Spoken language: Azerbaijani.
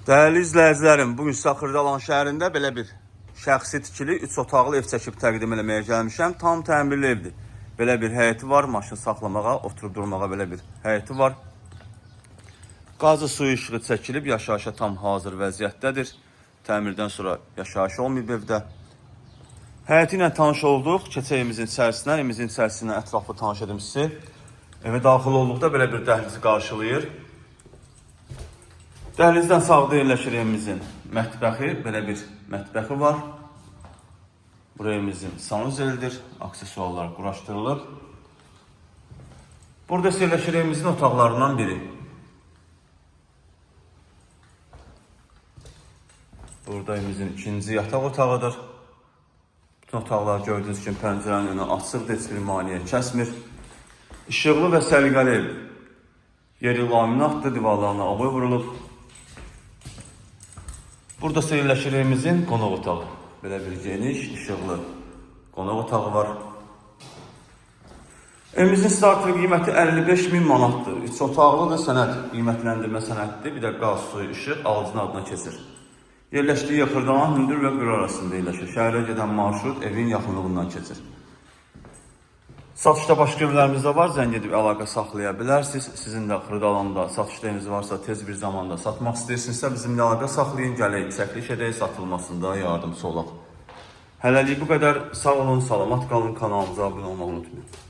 Değerli izləyicilərim, bugün sizə Xırdalan şəhərində belə bir şəxsi tikili 3 otaqlı ev çəkib təqdim eləməyə gəlmişəm. Tam təmirli evdir. Belə bir həyəti var, maşın saxlamağa, oturub durmağa belə bir həyəti var. Qazı suyu işığı çəkilib, yaşayışa tam hazır vəziyyətdədir. Təmirdən sonra yaşayış olmayıb evdə. Həyəti ilə tanış olduq. Keçək evimizin içərisinə, evimizin içərisinə ətraflı tanış edim sizi. Evə daxil olduqda belə bir dəhlizi qarşılayır. Dəhlizdən sağda yerləşir evimizin mətbəxi, belə bir mətbəxi var. Buraya evimizin sanuzelidir, aksesuarlar quraşdırılıb. Burada yerləşir evimizin otaqlarından biri. Burada evimizin ikinci yataq otağıdır. Bütün otaqlar gördüğünüz kimi pəncərənin önü açıqdır, heç bir maneə kəsmir. İşıqlı və səliqəli evdir. Yeri laminatdır, divarlarına aboy vurulub. Burada yerləşir evimizin qonaq otağı. Belə bir geniş, işıqlı qonaq otağı var. Evimizin starter qiyməti 55.000 manatdır. 3 otaqlıdır, sənəd qiymətləndirmə sənəddir. Bir də qaz, suyu, işıq alıcının adına keçir. Yerləşdiyi Xırdalan, Hündür və Qür arasında yerləşir. Şəhərə gedən marşrut evin yaxınlığından keçir. Satışda başqa evlərimiz də var, zəng edib əlaqə saxlaya bilərsiniz. Sizin də Xırdalanda satışlarınız varsa, tez bir zamanda satmaq istəyirsinizsə, bizimlə əlaqə saxlayın, gələk, çəkiliş edək, satılmasında yardımcı olaq. Hələlik bu qədər. Sağ olun, salamat qalın, kanalımıza abunə olmağı unutmayın.